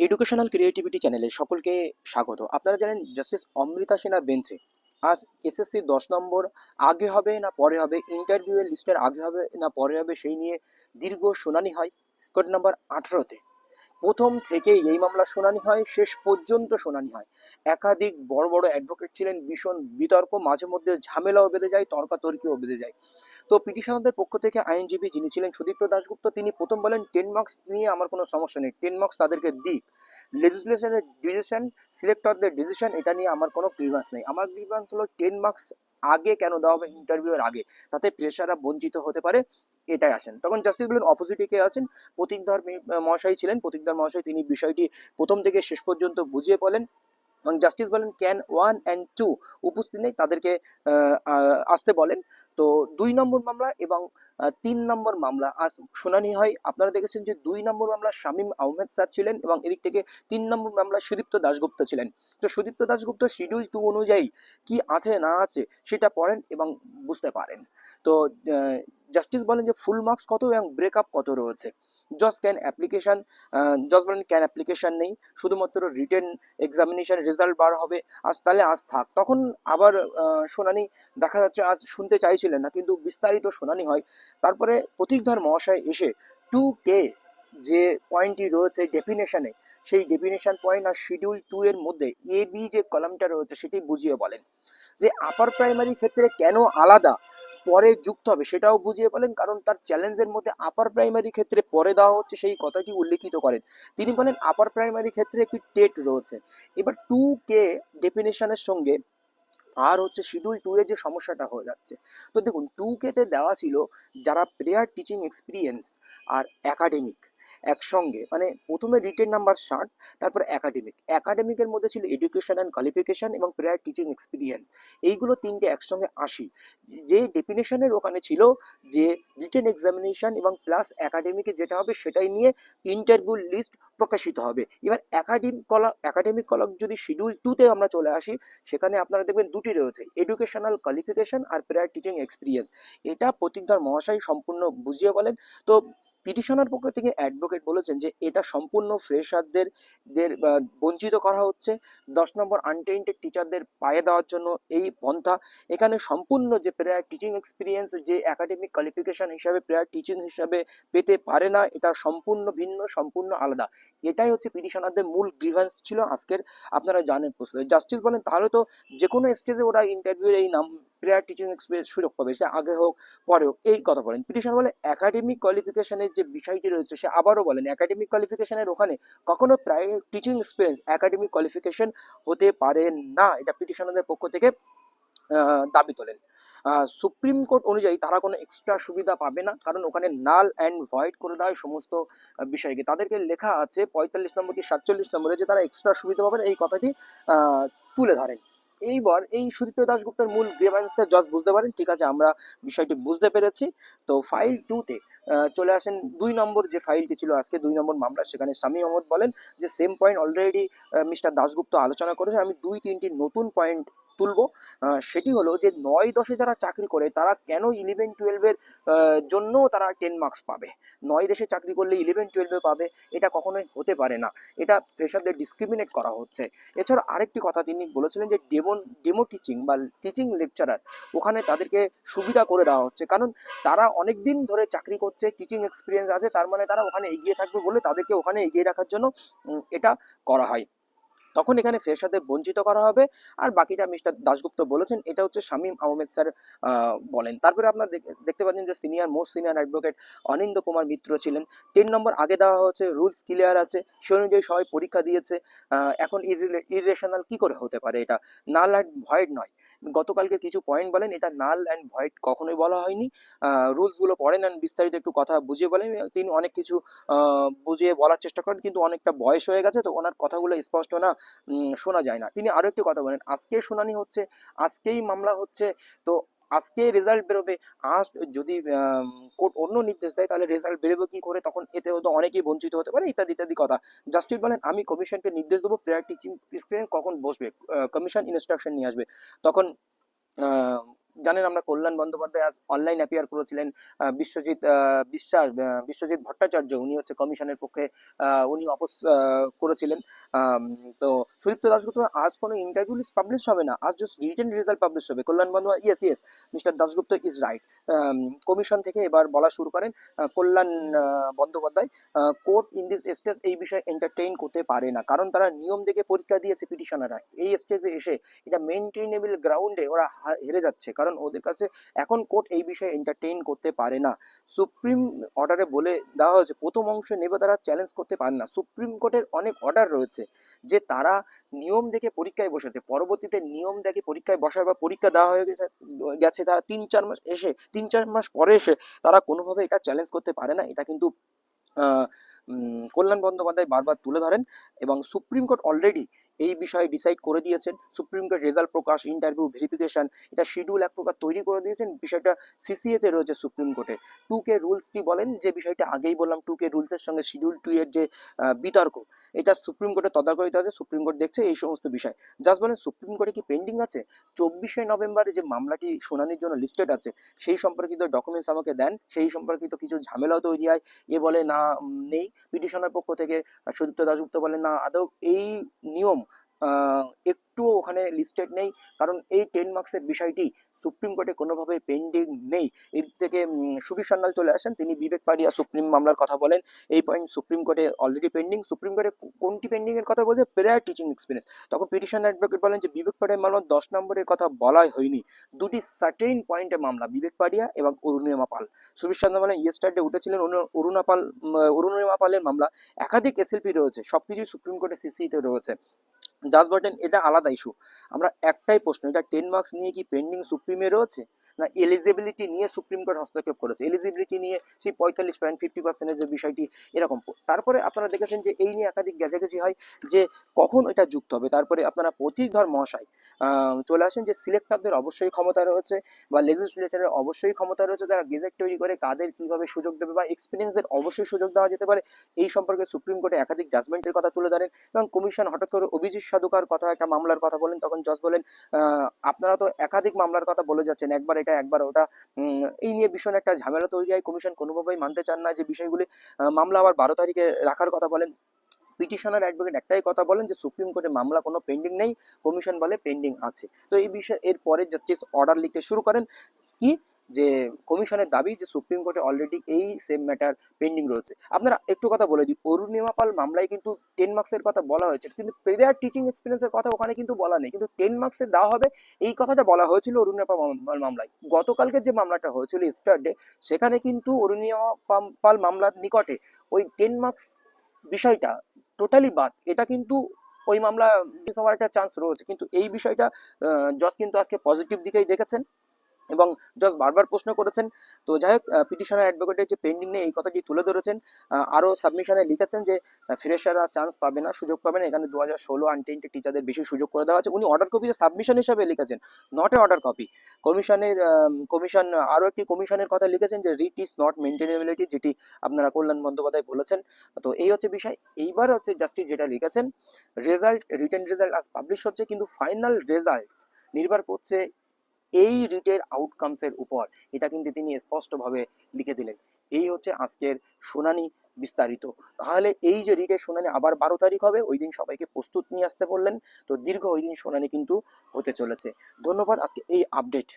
Educational creativity চ্যানেলে সকলকে স্বাগত। আপনারা জানেন জাস্টিস অমৃতা সিনহা বেঞ্চে আজ এসএসসি 10 নম্বর আগে হবে না পরে হবে, ইন্টারভিউয়ের লিস্টের আগে হবে না পরে হবে, সেই নিয়ে দীর্ঘ শুনানি হয় কোর্ট নাম্বার 18-তে। প্রথম থেকেই এই মামলার শুনানি হয়, শেষ পর্যন্ত শুনানি হয়। একাধিক বড় বড় অ্যাডভোকেট ছিলেন, ভীষণ বিতর্ক, মাঝে মধ্যে ঝামেলাও বেঁধে যায়, তর্কাতর্কিও বেঁধে যায়। তো পিটিশনারদের পক্ষ থেকে আইনজীবী যিনি ছিলেন সুদীপ্ত দাশগুপ্ত, তিনি প্রথম বলেন 10 মার্কস নিয়ে আমার কোনো সমস্যা নেই, 10 মার্কস তাদেরকে দিক। লেজিসলেশনের ডিসিশন, সিলেক্টরদের ডিসিশন, এটা নিয়ে আমার কোনো গ্রিভান্স নেই। আমার গ্রিভান্স হলো 10 মার্কস আগে কেন দেওয়া হবে ইন্টারভিউয়ের আগে, তাতে প্রেশাররা বঞ্চিত হতে পারে, এটাই আসেন। তখন জাস্টিস বলেন অপোজিটে কে আছেন, প্রতীকধর মহাশয় ছিলেন। প্রতীকধর মহাশয় তিনি বিষয়টি প্রথম থেকে শেষ পর্যন্ত বুঝিয়ে বলেন এবং জাস্টিস বলেন ক্যান 1 and 2 উপস্থিত নেই, তাদেরকে আসতে বলেন। তো 2 নম্বর মামলা এবং 3 নম্বর মামলা আজ শুনানি হয়। আপনারা দেখেছেন যে 2 নম্বর মামলা শামীম আহমেদ স্যার ছিলেন এবং এদিক থেকে 3 নম্বর মামলা সুদীপ্ত দাশগুপ্ত ছিলেন। তো সুদীপ্ত দাশগুপ্ত শিডিউল 2 অনুযায়ী কি আছে না আছে সেটা পড়েন এবং বুঝতে পারেন। তো জাস্টিস বলেন যে ফুল মার্কস কত এবং ব্রেকআপ কত রয়েছে। জজ ক্যান অ্যাপ্লিকেশন, জজ বলেন ক্যান অ্যাপ্লিকেশন নেই, শুধুমাত্র রিটেন এক্সামিনেশন রেজাল্ট বার হবে। আজ তাহলে আজ থাক। তখন আবার শুনানি দেখা যাচ্ছে আজ শুনতে চাইছিলেন না, কিন্তু বিস্তারিত শুনানি হয়। তারপরে প্রতীকধর মহাশয় এসে 2K যে পয়েন্টটি রয়েছে ডেফিনেশনে, সেই ডেফিনেশন পয়েন্ট আর শিডিউল 2 এর মধ্যে এ বি যে কলামটা রয়েছে সেটি বুঝিয়ে বলেন। যে আপার প্রাইমারি ক্ষেত্রে কেন আলাদা পরে যুক্ত হবে সেটাও বুঝিয়ে বলেন, কারণ তার চ্যালেঞ্জের মধ্যে আপার প্রাইমারি ক্ষেত্রে পরে দেওয়া হচ্ছে সেই কথাটি উল্লেখিত করেন। তিনি বলেন আপার প্রাইমারি ক্ষেত্রে একটি টেট রয়েছে। এবার 2K ডেফিনেশনের সঙ্গে আর হচ্ছে শিডিউল 2 এর যে সমস্যাটা হয়ে যাচ্ছে। তো দেখুন 2K তে দেওয়া ছিল যারা প্রেয়ার টিচিং এক্সপিরিয়েন্স আর একাডেমিক একসঙ্গে, মানে প্রথমে রিটেন নাম্বার 60, তারপর একাডেমিকের মধ্যে ছিল এডুকেশন অ্যান্ড কোয়ালিফিকেশন এবং প্রেয়ার টিচিং এক্সপিরিয়েন্স, এইগুলো তিনটে একসঙ্গে 80। যে ডেফিনেশনের ওখানে ছিল যে রিটেন এক্সামিনেশন এবং প্লাস একাডেমিকে যেটা হবে সেটাই নিয়ে ইন্টারভিউ লিস্ট প্রকাশিত হবে। এবার একাডেমিক কলাম যদি শিডিউল 2 তে আমরা চলে আসি, সেখানে আপনারা দেখবেন দুটি রয়েছে, এডুকেশনাল কোয়ালিফিকেশন আর প্রেয়ার টিচিং এক্সপিরিয়েন্স। এটা প্রতীকধর মহাশয় সম্পূর্ণ বুঝিয়ে বলেন। তো পিটিশনার পক্ষ থেকে অ্যাডভোকেট বলেছেন যে এটা সম্পূর্ণ ফ্রেশারদের বঞ্চিত করা হচ্ছে। 10 নম্বর আনটেইন্টেড টিচারদের পায়ে দেওয়ার জন্য এই পন্থা। এখানে সম্পূর্ণ যে প্রেয়ার টিচিং এক্সপিরিয়েন্স যে একাডেমিক কোয়ালিফিকেশন হিসাবে প্রেয়ার টিচিং হিসাবে পেতে পারে না, এটা সম্পূর্ণ ভিন্ন, সম্পূর্ণ আলাদা। এটাই হচ্ছে পিটিশনারদের মূল গ্রিভান্স ছিল আজকের। আপনারা জানেন প্রশ্ন। জাস্টিস বলেন তাহলে তো যে কোনো স্টেজে ওরা ইন্টারভিউর এই নাম প্রেয়ার টিচিং এক্সপিরিয়েন্স সুযোগ পাবে, সে আগে হোক পরে হোক, এই কথা বলেন। পিটিশন বলে একাডেমিক কোয়ালিফিকেশনের যে বিষয়টি রয়েছে সে আবারও বলেন একাডেমিক কোয়ালিফিকেশনের ওখানে কখনো প্রায় টিচিং এক্সপিরিয়েন্স একাডেমিক কোয়ালিফিকেশন হতে পারে না, এটা পিটিশনারদের পক্ষ থেকে দাবি তোলেন। সুপ্রিম কোর্ট অনুযায়ী তারা কোনো এক্সট্রা সুবিধা পাবে না, কারণ ওখানে নাল অ্যান্ড ভয়েড করে দেওয়া হয় সমস্ত বিষয়কে। তাদেরকে লেখা আছে 45 নম্বর কি 47 নম্বরে যে তারা এক্সট্রা সুবিধা পাবেন, এই কথাটি তুলে ধরেন। এইবার এই সুদীপ্ত দাশগুপ্তের মূল গ্রিভান্সটা জজ বুঝতে পারেন, ঠিক আছে আমরা বিষয়টি বুঝতে পেরেছি। তো ফাইল 2 তে চলে আসেন। 2 নম্বর যে ফাইলটি ছিল আজকে 2 নম্বর মামলা, সেখানে শামীম আহমদ বলেন যে same point already mister Dasgupta আলোচনা করেছে, আমি 2-3টি নতুন পয়েন্ট তুলবো। সেটি হলো যে 9-10-এ যারা চাকরি করে তারা কেন 11-12-এর জন্য তারা 10 মার্কস পাবে, 9-10-এ চাকরি করলে 11-12-এ পাবে, এটা কখনোই হতে পারে না। এটা ফ্রেশারদের ডিসক্রিমিনেট করা হচ্ছে। এছাড়া আরেকটি কথা তিনি বলেছিলেন যে ডেমো টিচিং বা টিচিং লেকচারার, ওখানে তাদেরকে সুবিধা করে দেওয়া হচ্ছে, কারণ তারা অনেক দিন ধরে চাকরি করছে, টিচিং এক্সপিরিয়েন্স আছে, তার মানে তারা ওখানে এগিয়ে থাকবে বলে তাদেরকে ওখানে এগিয়ে রাখার জন্য এটা করা হয়। তখন এখানে ফ্রেশারদের বঞ্চিত করা হবে। আর বাকিটা মিস্টার দাশগুপ্ত বলেছেন, এটা হচ্ছে শামীম আহমেদ স্যার বলেন। তারপরে আপনারা দেখতে পাচ্ছেন যে মোস্ট সিনিয়র অ্যাডভোকেট অনিন্দ কুমার মিত্র ছিলেন। 10 নম্বর আগে দেওয়া হচ্ছে, রুলস ক্লিয়ার আছে, সে অনুযায়ী সবাই পরীক্ষা দিয়েছে। এখন ইররেশনাল কি করে হতে পারে, এটা নাল অ্যান্ড ভয়েড নয়। গতকালকে কিছু পয়েন্ট বলেন, এটা নাল অ্যান্ড ভয়েড কখনোই বলা হয়নি। রুলসগুলো পড়েন অ্যান্ড বিস্তারিত একটু কথা বুঝিয়ে বলেন। তিনি অনেক কিছু বুঝিয়ে বলার চেষ্টা করেন, কিন্তু অনেকটা বয়স হয়ে গেছে তো ওনার কথাগুলো স্পষ্ট না, শোনা যায় না। তিনি আরো একটি কথা বলেন, আজকে শুনানি হচ্ছে, আজকেই মামলা হচ্ছে, তো আজকে রেজাল্ট বেরোবে। আজ যদি কোর্ট অন্য নির্দেশ দেয় তাহলে রেজাল্ট বেরোবে কি করে, তখন এতে তো অনেকেই বঞ্চিত হতে পারে, ইত্যাদি ইত্যাদি কথা। জাস্টিস বলেন আমি কমিশনকে নির্দেশ দেবো প্রেয়ার টিচিং এক্সপিরিয়েন্স কখন বসবে, কমিশন ইনস্ট্রাকশন নিয়ে আসবে। তখন জানেন আমরা কল্যাণ বন্দ্যোপাধ্যায় আজ অনলাইন অ্যাপিয়ার করেছিলেন। বিশ্বজিৎ ভট্টাচার্য উনি হচ্ছে কমিশনের পক্ষে উনি অপোজ করেছিলেন। তো সুদীপ্ত দাশগুপ্ত আজ কোনো ইন্টারভিউ লিস্ট পাবলিশ হবে না, আজ জাস্ট রিটেন রেজাল্ট পাবলিশ হবে। Kalyan Bandyopadhyay, yes yes, mister Dasgupta is right. Commission থেকে এবার বলা শুরু করেন Kalyan Bandyopadhyay, court in this stage এই বিষয়ে এন্টারটেইন করতে পারে না, কারণ তারা নিয়ম দেখে পরীক্ষা দিয়েছে পিটিশনাররা। এই স্টেজে এসে এটা মেনটেনেবল গ্রাউন্ডে ওরা হেরে যাচ্ছে, কারণ ওদের কাছে এখন কোর্ট এই বিষয়ে এন্টারটেইন করতে পারে না। সুপ্রিম অর্ডারে বলে দেওয়া হয়েছে প্রথম অংশে নেবে তারা চ্যালেঞ্জ করতে পারে না। সুপ্রিম কোর্টের অনেক অর্ডার রয়েছে যে তারা নিয়ম দেখে পরীক্ষায় বসেছে, পরবর্তীতে নিয়ম দেখে পরীক্ষায় বসার বা পরীক্ষা দেওয়া হয়ে গেছে তারা 3-4 মাস পরে এসে তারা কোনোভাবে এটা চ্যালেঞ্জ করতে পারে না। এটা কিন্তু কল্যাণ বন্দ্যোপাধ্যায় বারবার তুলে ধরেন, এবং সুপ্রিম কোর্ট অলরেডি এই বিষয়ে ডিসাইড করে দিয়েছেন। সুপ্রিম কোর্ট রেজাল্ট প্রকাশ, ইন্টারভিউ ভেরিফিকেশন, এটা শিডিউল এক প্রকার তৈরি করে দিয়েছেন। বিষয়টা সিসিএতে রয়েছে সুপ্রিম কোর্টে। 2K রুলস কি বলেন, যে বিষয়টা আগেই বললাম, 2K রুলসের সঙ্গে শিডিউল 2 এর যে বিতর্ক, এটা সুপ্রিম কোর্টে তদারকিতে আছে, সুপ্রিম কোর্ট দেখছে এই সমস্ত বিষয়। জাস্ট বলেন সুপ্রিম কোর্টে কি পেন্ডিং আছে? 24শে নভেম্বরে যে মামলাটি শুনানির জন্য লিস্টেড আছে সেই সম্পর্কিত ডকুমেন্টস আমাকে দেন, সেই সম্পর্কিত কিছু ঝামেলাও তৈরি হয়। এ বলে না নেই, পিটিশনের পক্ষ থেকে সুদীপ্ত দাশগুপ্ত বলেন না আদৌ এই নিয়ম একটুও ওখানে লিস্টেড নেই, কারণ এই 10 মার্কসের বিষয়টি সুপ্রিম কোর্টে কোনোভাবে পেন্ডিং নেই। এর থেকে সুবীর সান্যাল চলে আসেন, তিনি বিবেক পাড়িয়া সুপ্রিম মামলার কথা বলেন, এই পয়েন্ট সুপ্রিম কোর্টে অলরেডি পেন্ডিং। সুপ্রিম কোর্টে কোনটি পেন্ডিং এর কথা বলছে? Prayer teaching experience. তখন পিটিশন অ্যাডভোকেট বলেন যে বিবেক পাড়িয়া মামলা 10 নম্বরের কথা বলাই হয়নি, দুটি সার্টেইন পয়েন্টে মামলা, বিবেক পাড়িয়া এবং অরুণিমা পাল। সুবীর সান্যাল বলেন ইয়েস্টারডে উঠেছিলেন অরুণিমা পালের মামলা, একাধিক এসএলপি রয়েছে, সবকিছুই সুপ্রিম কোর্টে সিসিতে রয়েছে। জাজ বলেন এটা আলাদা ইস্যু। আমরা একটাই প্রশ্ন, এটা 10 মার্কস নিয়ে কি পেন্ডিং সুপ্রিমে রয়েছে, না এলিজিবিলিটি নিয়ে সুপ্রিম কোর্ট হস্তক্ষেপ করেছে? এলিজিবিলিটি নিয়ে সেই 45.50% যে বিষয়টি এরকম। তারপরে আপনারা দেখেছেন যে এই নিয়ে একাধিক গেজাগেজি হয় যে কখন এটা যুক্ত হবে। তারপরে আপনারা প্রতিধর মহাশয় চলে আসেন যে সিলেক্টরদের অবশ্যই ক্ষমতা রয়েছে, বা লেজিসলেচারের অবশ্যই ক্ষমতা রয়েছে, তারা গেজেট তৈরি করে কাদের কিভাবে সুযোগ দেবে, বা এক্সপিরিয়েন্সের অবশ্যই সুযোগ দেওয়া যেতে পারে। এই সম্পর্কে সুপ্রিম কোর্টে একাধিক জাজমেন্টের কথা তুলে ধরেন, এবং কমিশন হঠাৎ করে অভিজিৎ সাধুকার কথা একটা মামলার কথা বলেন, তখন জজ বলেন আপনারা তো একাধিক মামলার কথা বলে যাচ্ছেন, একবার এটা একবার ওটা, এই নিয়ে ভীষণ একটা ঝামেলা তৈরি হয়। কমিশন কোনোভাবেই মানতে চান না যে বিষয়গুলি, মামলা আবার 12 তারিখে রাখার কথা বলেন। পিটিশনার অ্যাডভোকেট একটাই কথা বলেন যে সুপ্রিম কোর্টে মামলা কোনো পেন্ডিং নেই, কমিশন বলে পেন্ডিং আছে। তো এই বিষয়ে এরপরে জাস্টিস অর্ডার লিখতে শুরু করেন কি, যে কমিশনের দাবি যে সুপ্রিম কোর্টে অলরেডি এই সেম ম্যাটার পেন্ডিং রয়েছে। আপনারা একটু কথা বলে দিই, অরুণিমা পাল মামলায় কিন্তু 10 মার্কসের কথা বলা হয়েছে, কিন্তু প্রেয়ার টিচিং এক্সপিরিয়েন্সের কথা ওখানে কিন্তু বলা নেই, কিন্তু 10 মার্কসের দেওয়া হবে এই কথাটা বলা হয়েছিল অরুণিমা পাল মামলায়। গতকালকে যে মামলাটা হয়েছিল স্টারডে, সেখানে কিন্তু অরুণিমা পাল মামলার নিকটে ওই 10 মার্কস বিষয়টা টোটালি বাদ। এটা কিন্তু ওই মামলা হওয়ার একটা চান্স রয়েছে, কিন্তু এই বিষয়টা জজ কিন্তু আজকে পজিটিভ দিকেই দেখেছেন, এবং জাস্ট বারবার প্রশ্ন করেছেন। তো যাই হোক, পিটিশনার অ্যাডভোকেটের যে পেন্ডিং নেই এই কথাটি তুলে ধরেছেন। আরও সাবমিশনে লিখেছেন যে ফ্রেশাররা চান্স পাবে না, সুযোগ পাবে না, এখানে 2016 আনটেন্টেড টিচারদের বেশি সুযোগ করে দেওয়া আছে। উনি অর্ডার কপিতে সাবমিশন হিসাবে লিখেছেন, not a order copy. Commission আরও একটি কমিশনের কথা লিখেছেন যে রিট ইজ নট মেনটেনেবিলিটি, যেটি আপনারা কল্যাণ বন্দ্যোপাধ্যায় বলেছেন। তো এই হচ্ছে বিষয়। এইবার হচ্ছে জাস্টিস যেটা লিখেছেন, রিটেন রেজাল্ট আজ পাবলিশ হচ্ছে, কিন্তু ফাইনাল রেজাল্ট নির্ভর করছে এই রিটের আউটকামসের উপর, এটা কিন্তু তিনি স্পষ্টভাবে লিখে দিলেন। এই হচ্ছে আজকের শুনানি বিস্তারিত। তাহলে এই যে রিটের শুনানি আবার 12 তারিখ হবে, ওই দিন সবাইকে প্রস্তুত নিয়ে আসতে বললেন। তো দীর্ঘ ওই দিন শুনানি কিন্তু হতে চলেছে। ধন্যবাদ আজকে এই আপডেট।